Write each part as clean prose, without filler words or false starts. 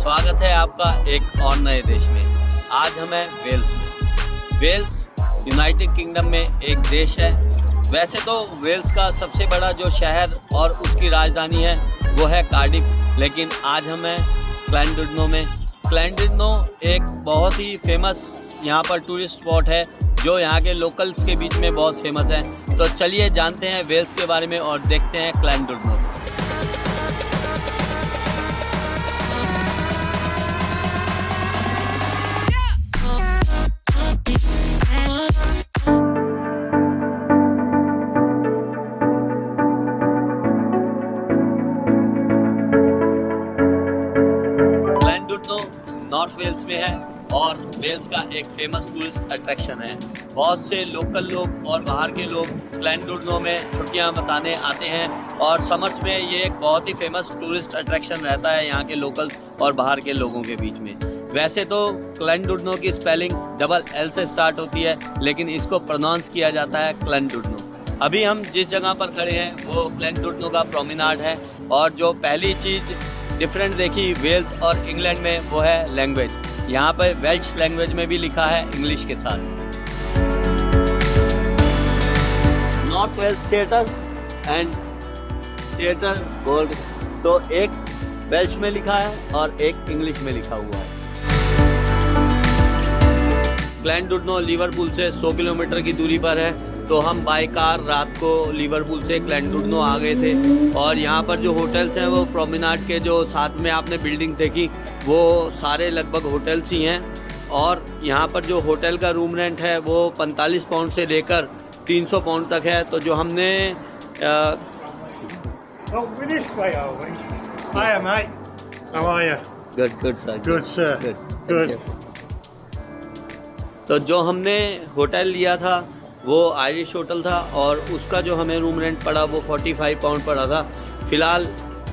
स्वागत है आपका एक और नए देश में। आज हम हैं वेल्स में। वेल्स यूनाइटेड किंगडम में एक देश है। वैसे तो वेल्स का सबसे बड़ा जो शहर और उसकी राजधानी है वो है कार्डिफ, लेकिन आज हम हैं क्लैनडुर्नो में। क्लैनडुर्नो एक बहुत ही फेमस यहाँ पर टूरिस्ट स्पॉट है जो यहाँ के लोकल्स के बीच में बहुत फेमस है। तो चलिए जानते हैं वेल्स के बारे में और देखते हैं क्लैनडुर्नो। नॉर्थ वेल्स में है और वेल्स का एक फेमस टूरिस्ट अट्रैक्शन है। बहुत से लोकल लोग और बाहर के लोग क्लैनडुर्नो में छुट्टियां बताने आते हैं और समर्स में ये एक बहुत ही फेमस टूरिस्ट अट्रैक्शन रहता है यहाँ के लोकल्स और बाहर के लोगों के बीच में। वैसे तो क्लैनडुर्नो की स्पेलिंग डबल एल से स्टार्ट होती है, लेकिन इसको प्रोनाउंस किया जाता है क्लैनडुर्नो। अभी हम जिस जगह पर खड़े हैं वो क्लैनडुर्नो का प्रोमेनाड है और जो पहली चीज़ डिफरेंट देखी वेल्स और इंग्लैंड में वो है लैंग्वेज। यहाँ पर वेल्श लैंग्वेज में भी लिखा है इंग्लिश के साथ। North Wales theatre and theatre gold, तो एक वेल्श में लिखा है और एक इंग्लिश में लिखा हुआ है। क्लैनडुर्नो लिवरपूल से 100 किलोमीटर की दूरी पर है। तो हम बाय कार रात को लिवरपूल से क्लैनडुर्नो आ गए थे और यहाँ पर जो होटल्स हैं वो प्रोमेनाड के जो साथ में आपने बिल्डिंग देखी वो सारे लगभग होटल्स ही हैं। और यहाँ पर जो होटल का रूम रेंट है वो 45 पाउंड से लेकर 300 पाउंड तक है। तो जो हमने तो जो हमने होटल लिया था वो आयरिश होटल था और उसका जो हमें रूम रेंट पड़ा वो 45 पाउंड पड़ा था। फिलहाल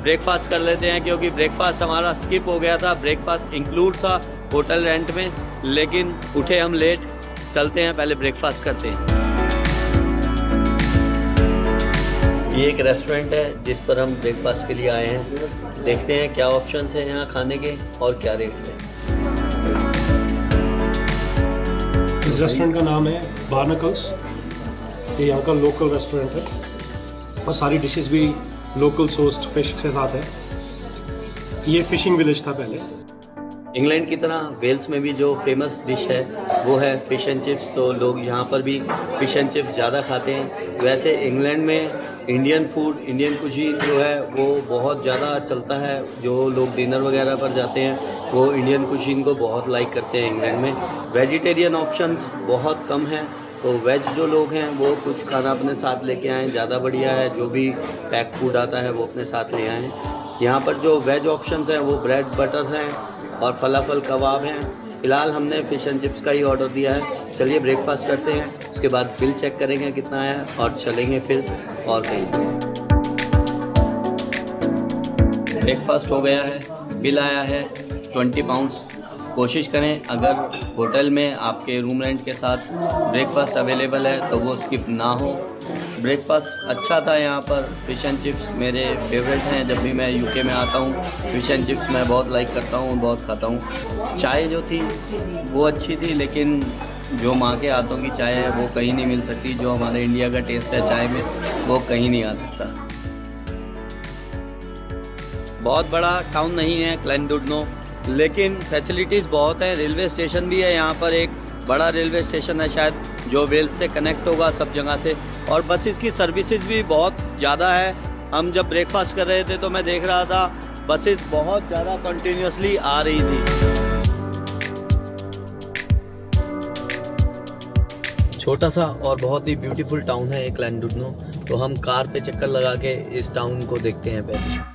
ब्रेकफास्ट कर लेते हैं क्योंकि ब्रेकफास्ट हमारा स्किप हो गया था। ब्रेकफास्ट इंक्लूड था होटल रेंट में, लेकिन उठे हम लेट। चलते हैं, पहले ब्रेकफास्ट करते हैं। ये एक रेस्टोरेंट है जिस पर हम ब्रेकफास्ट के लिए आए हैं। देखते हैं क्या ऑप्शंस हैं यहाँ खाने के और क्या रेट्स हैं। इस रेस्टोरेंट का नाम है बार्नाकल्स। ये यहाँ का लोकल रेस्टोरेंट है और सारी डिशेस भी लोकल सोर्स्ड फिश के साथ है। ये फिशिंग विलेज था पहले। इंग्लैंड की तरह वेल्स में भी जो फेमस डिश है वो है फ़िश एंड चिप्स। तो लोग यहाँ पर भी फ़िश एंड चिप्स ज़्यादा खाते हैं। वैसे इंग्लैंड में इंडियन फूड, इंडियन कुजीन जो है वो बहुत ज़्यादा चलता है। जो लोग डिनर वगैरह पर जाते हैं वो इंडियन कुजीन को बहुत लाइक करते हैं इंग्लैंड में। वेजिटेरियन ऑप्शंस बहुत कम हैं, तो वेज जो लोग हैं वो कुछ खाना अपने साथ लेके आएँ, ज़्यादा बढ़िया है। जो भी पैक फूड आता है वो अपने साथ ले आएँ। यहाँ पर जो वेज ऑप्शंस हैं वो ब्रेड बटर हैं और फलाफल कबाब हैं। फ़िलहाल हमने फ़िश एंड चिप्स का ही ऑर्डर दिया है। चलिए ब्रेकफास्ट करते हैं, उसके बाद बिल चेक करेंगे कितना है और चलेंगे फिर और कहीं। ब्रेकफास्ट हो गया है, बिल आया है 20 पाउंड्स। कोशिश करें अगर होटल में आपके रूम रेंट के साथ ब्रेकफास्ट अवेलेबल है तो वो स्किप ना हो। ब्रेकफास्ट अच्छा था यहाँ पर। फ़िश एंड चिप्स मेरे फेवरेट हैं। जब भी मैं यूके में आता हूँ फ़िश एंड चिप्स मैं बहुत लाइक करता हूँ, बहुत खाता हूँ। चाय जो थी वो अच्छी थी, लेकिन जो माँ के हाथों की चाय है वो कहीं नहीं मिल सकती। जो हमारे इंडिया का टेस्ट है चाय में वो कहीं नहीं आ सकता। बहुत बड़ा टाउन नहीं है क्लैनडुर्नो, लेकिन फैसिलिटीज़ बहुत हैं। रेलवे स्टेशन भी है यहाँ पर, एक बड़ा रेलवे स्टेशन है शायद जो वेल्स से कनेक्ट होगा सब जगह से। और बसेस की सर्विसेज भी बहुत ज़्यादा है। हम जब ब्रेकफास्ट कर रहे थे तो मैं देख रहा था बसेस बहुत ज़्यादा कंटिन्यूसली आ रही थी। छोटा सा और बहुत ही ब्यूटीफुल टाउन है ये क्लैनडुर्नो। तो हम कार पे चक्कर लगा के इस टाउन को देखते हैं पहले।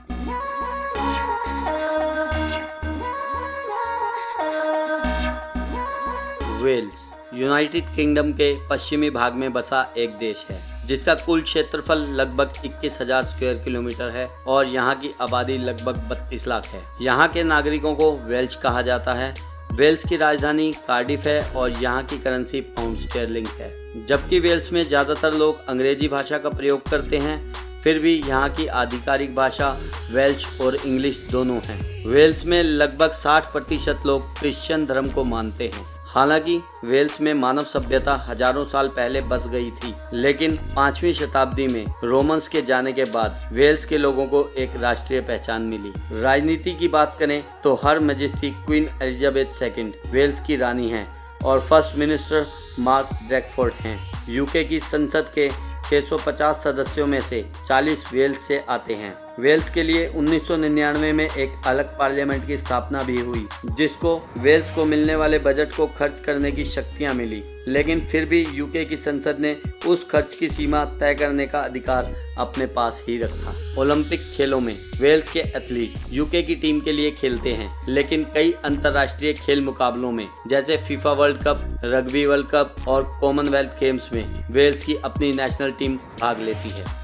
वेल्स यूनाइटेड किंगडम के पश्चिमी भाग में बसा एक देश है जिसका कुल क्षेत्रफल लगभग 21,000 स्क्वायर किलोमीटर है और यहाँ की आबादी लगभग 32 लाख है। यहाँ के नागरिकों को वेल्श कहा जाता है। वेल्स की राजधानी कार्डिफ है और यहाँ की करेंसी पाउंड स्टर्लिंग है। जबकि वेल्स में ज़्यादातर लोग अंग्रेजी भाषा का प्रयोग करते हैं, फिर भी यहाँ की आधिकारिक भाषा वेल्श और इंग्लिश दोनों हैं। वेल्स में लगभग 60% लोग क्रिश्चियन धर्म को मानते हैं। हालांकि वेल्स में मानव सभ्यता हजारों साल पहले बस गई थी, लेकिन 5वीं शताब्दी में रोमन्स के जाने के बाद वेल्स के लोगों को एक राष्ट्रीय पहचान मिली। राजनीति की बात करें तो her Majesty Queen Elizabeth II Wales की रानी हैं और फर्स्ट मिनिस्टर मार्क ड्रैकफोर्ड हैं। यूके की संसद के 650 सदस्यों में से 40 वेल्स से आते हैं। वेल्स के लिए 1999 में एक अलग पार्लियामेंट की स्थापना भी हुई, जिसको वेल्स को मिलने वाले बजट को खर्च करने की शक्तियां मिली, लेकिन फिर भी यूके की संसद ने उस खर्च की सीमा तय करने का अधिकार अपने पास ही रखा। ओलंपिक खेलों में वेल्स के एथलीट यूके की टीम के लिए खेलते हैं, लेकिन कई अंतर्राष्ट्रीय खेल मुकाबलों में जैसे FIFA world cup, rugby world cup और कॉमनवेल्थ गेम्स में वेल्स की अपनी नेशनल टीम भाग लेती है।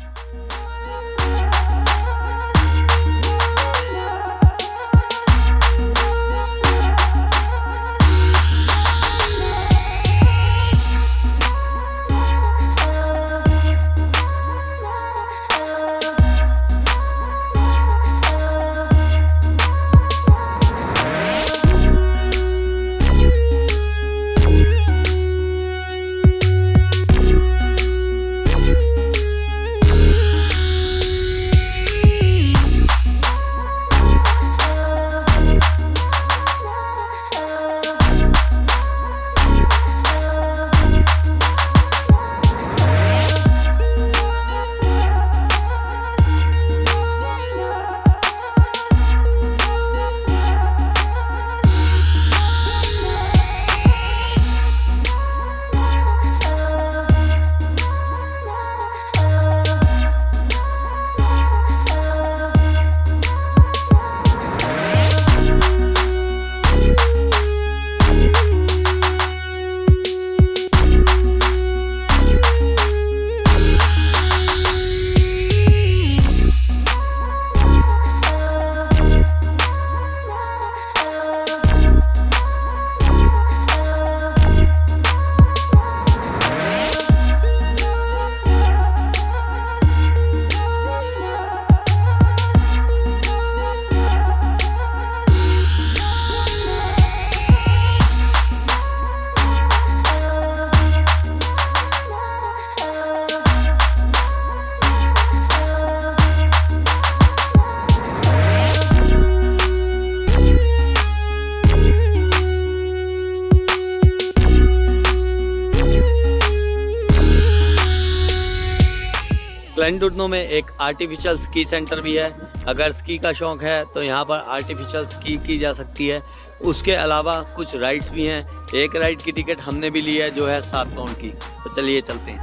क्लैंडुर्नो में एक आर्टिफिशियल स्की सेंटर भी है। अगर स्की का शौक है तो यहाँ पर आर्टिफिशियल स्की की जा सकती है। उसके अलावा कुछ राइड्स भी हैं। एक राइड की टिकट हमने भी ली है जो है 7 पाउंड की। तो चलिए चलते हैं।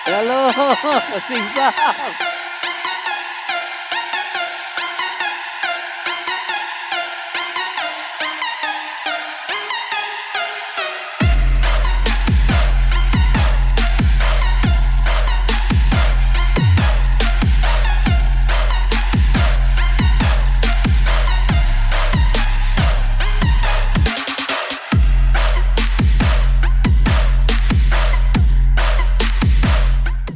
हेलो सिंह साहब।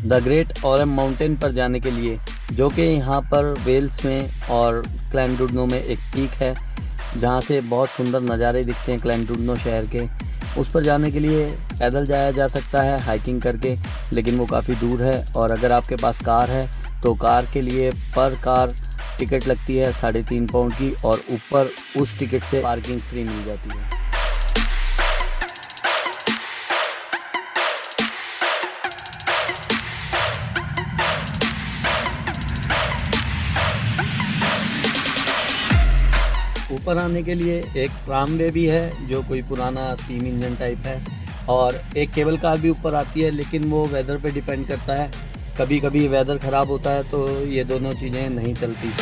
द ग्रेट ऑरम माउंटेन पर जाने के लिए, जो कि यहाँ पर वेल्स में और क्लैंडुर्नो में एक पीक है जहाँ से बहुत सुंदर नज़ारे दिखते हैं क्लैंडुर्नो शहर के, उस पर जाने के लिए पैदल जाया जा सकता है हाइकिंग करके, लेकिन वो काफ़ी दूर है। और अगर आपके पास कार है तो कार के लिए पर कार टिकट लगती है 3.5 पाउंड की, और ऊपर उस टिकट से पार्किंग फ्री मिल जाती है। ऊपर आने के लिए एक ट्रामवे भी है जो कोई पुराना स्टीम इंजन टाइप है, और एक केबल कार भी ऊपर आती है, लेकिन वो वेदर पे डिपेंड करता है। कभी कभी वेदर ख़राब होता है तो ये दोनों चीज़ें नहीं चलती।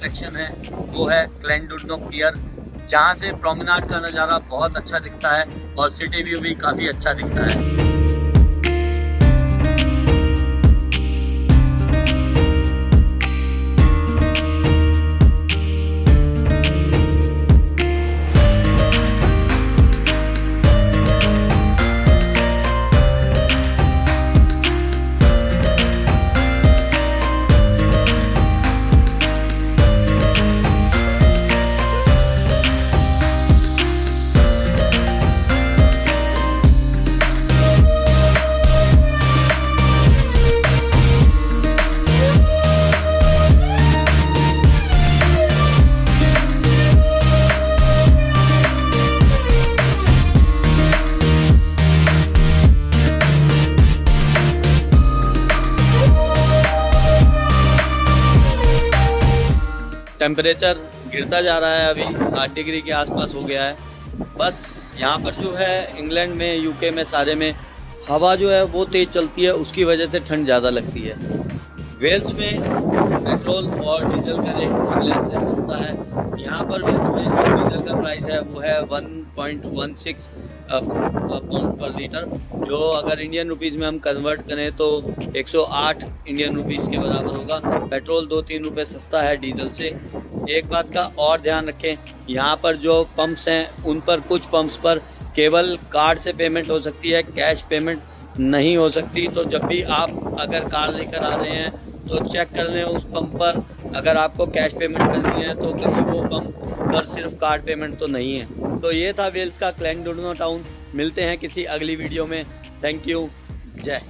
अट्रैक्शन है वो है क्लेनडुर्नो पियर, जहाँ से प्रोमेनाड का नज़ारा बहुत अच्छा दिखता है और सिटी व्यू भी काफ़ी अच्छा दिखता है। टेम्परेचर गिरता जा रहा है, अभी 60 डिग्री के आसपास हो गया है। बस यहाँ पर जो है इंग्लैंड में, यूके में, सारे में हवा जो है वो तेज़ चलती है, उसकी वजह से ठंड ज़्यादा लगती है। वेल्स में पेट्रोल और डीजल का रेट इंग्लैंड से सस्ता है। यहाँ पर वेल्स में जो डीजल का प्राइस है वो है 1.16 पाउंड पर लीटर, जो अगर इंडियन रुपीज़ में हम कन्वर्ट करें तो 108 इंडियन रुपीज़ के बराबर होगा। पेट्रोल 2-3 रुपये सस्ता है डीजल से। एक बात का और ध्यान रखें, यहाँ पर जो पंप्स हैं उन पर कुछ पंप्स पर केवल कार्ड से पेमेंट हो सकती है, कैश पेमेंट नहीं हो सकती। तो जब भी आप अगर कार लेकर आ रहे हैं तो चेक कर लें उस पंप पर, अगर आपको कैश पेमेंट करनी है तो कहीं वो पंप पर सिर्फ कार्ड पेमेंट तो नहीं है। तो ये था वेल्स का क्लेनडुर्नो टाउन। मिलते हैं किसी अगली वीडियो में। Thank you. जय।